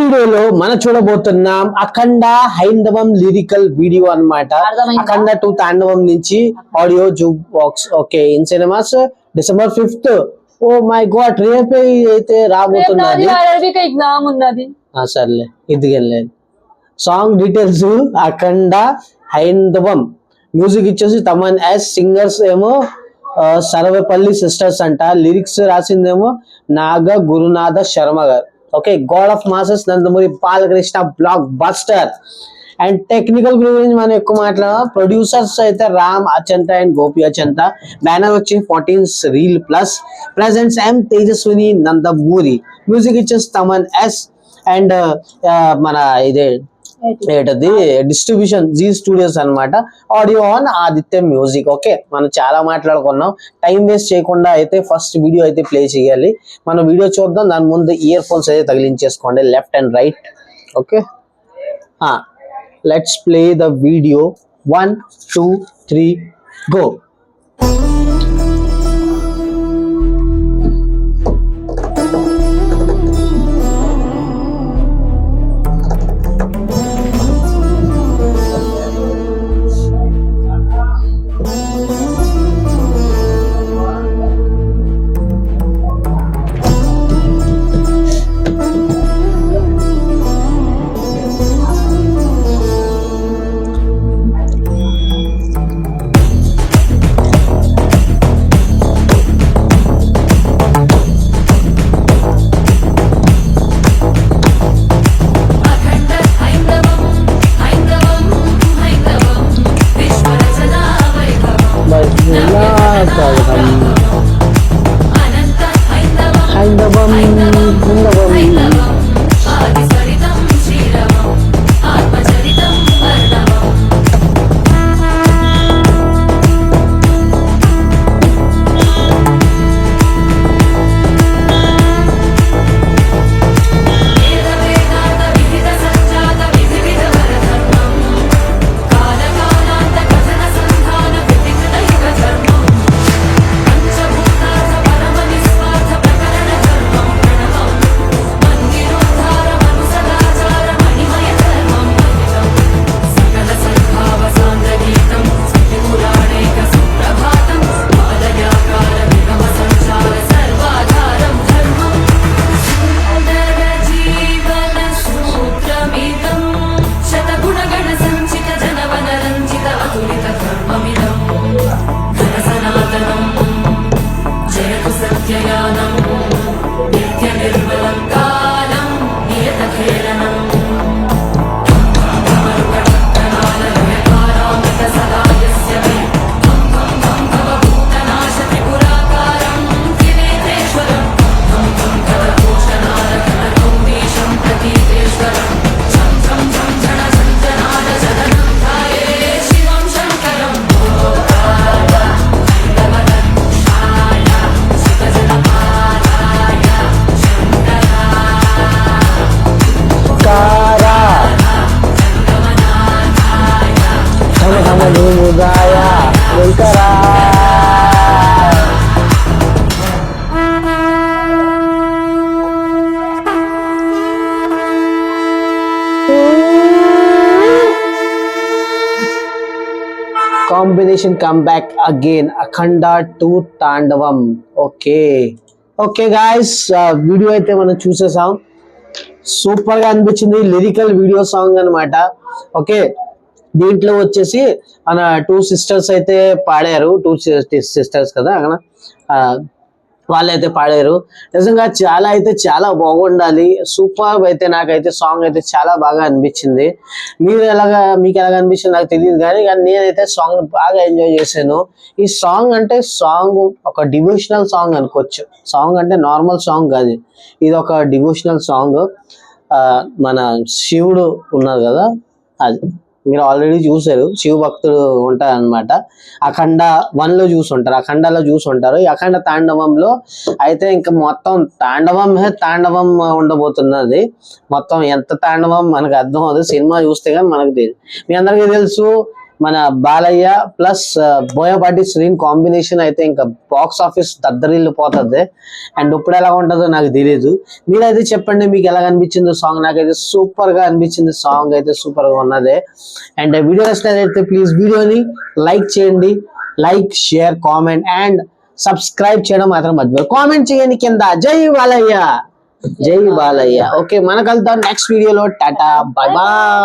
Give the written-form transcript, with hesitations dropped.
వీడియోలో మనం చూడబోతున్నాం అఖండ హైందవం లిరికల్ వీడియో అన్నమాట. అఖండ 2 తాండవం నుంచి audio jukebox. Okay, in cinemas December 5th. Oh my god, రేపే అయితే రాబోతున్నది. ఎగ్జామ్ ఉన్నది. సర్లే, ఇదిగెళ్ళలేదు. Song details Akhanda Haindavam. Music ఇచ్చేసి తమన్ ఎస్, సింగర్స్ ఏమో సర్వేపల్లి సిస్టర్స్ అంట. లిరిక్స్ రాసిందేమో Naga Gurunatha Sharma garu. Okay, god of masses Nandamuri Balakrishna blockbuster. And technical గురించి మనం ఎక్కువ మాట్లాడాం. ప్రొడ్యూసర్స్ అయితే రామ్ అచంత అండ్ గోపి అచంత. బ్యానర్ వచ్చి 14 reel plus. Presents M Tejaswini Nandamuri. Music ఇచ్చేసి తమన్ ఎస్. అండ్ మన ఇదే ఏంటది డిస్ట్రిబ్యూషన్ జీ స్టూడియోస్ అన్నమాట. Audio on Aditya music. Okay, మనం చాలా మాట్లాడుకున్నాం. టైం వేస్ట్ చేయకుండా అయితే ఫస్ట్ వీడియో అయితే ప్లే చేయాలి. మనం వీడియో చూద్దాం. దాని ముందు ఇయర్ ఫోన్స్ అయితే తగిలించేసుకోండి, left and right. Okay, let's play the video. 1 2 3 go. Haindavam combination come back again. Akhanda 2 Thandavam. Okay guys, video అయితే మనం చూసేసాం. సూపర్ గా అనిపించింది. లిరికల్ వీడియో సాంగ్ అన్నమాట. ఓకే, దీంట్లో వచ్చేసి మన 2 సిస్టర్స్ అయితే పాడారు. 2 సిస్టర్స్ కదా అక్కడ, వాళ్ళైతే పాడారు. నిజంగా చాలా బాగుండాలి. సూపర్ అయితే నాకైతే సాంగ్ అయితే చాలా బాగా అనిపించింది. మీకు ఎలాగా అనిపించింది నాకు తెలియదు, కానీ నేనైతే సాంగ్ బాగా ఎంజాయ్ చేశాను. ఈ సాంగ్ ఒక డివోషనల్ సాంగ్ అనుకోవచ్చు. సాంగ్ అంటే నార్మల్ సాంగ్ కాదు, ఇది ఒక డివోషనల్ సాంగ్. మన శివుడు ఉన్నారు కదా, అది మీరు ఆల్రెడీ చూసారు. శివ భక్తుడు ఉంటారు అనమాట. అఖండ 1లో చూసుంటారు, అఖండలో చూసుంటారు. ఈ అఖండ తాండవంలో అయితే ఇంకా మొత్తం తాండవం ఉండబోతున్నది. మొత్తం ఎంత తాండవం మనకు అర్థం అవుతుంది, సినిమా చూస్తే కానీ మనకు తెలియదు. మీ అందరికీ తెలుసు మన బాలయ్య ప్లస్ బోయపాటి శ్రీన్ కాంబినేషన్ అయితే ఇంకా బాక్స్ ఆఫీస్ దద్దరిల్లు పోతుంది. అండ్ ఇప్పుడు ఎలా ఉంటుందో నాకు తెలియదు, మీరైతే చెప్పండి మీకు ఎలా అనిపించిందో సాంగ్. నాకైతే సూపర్ గా అనిపించింది, సాంగ్ అయితే సూపర్ గా ఉన్నది. అండ్ వీడియో నచ్చినట్లయితే ప్లీజ్ వీడియోని లైక్ చేయండి, like share comment and subscribe చేయడం మాత్రం మర్చిపోయి కామెంట్ చేయండి కింద. జై బాలయ్య, జై బాలయ్య. ఓకే, మన కలుద్దాం నెక్స్ట్ వీడియోలో. టాటా, బై బాయ్.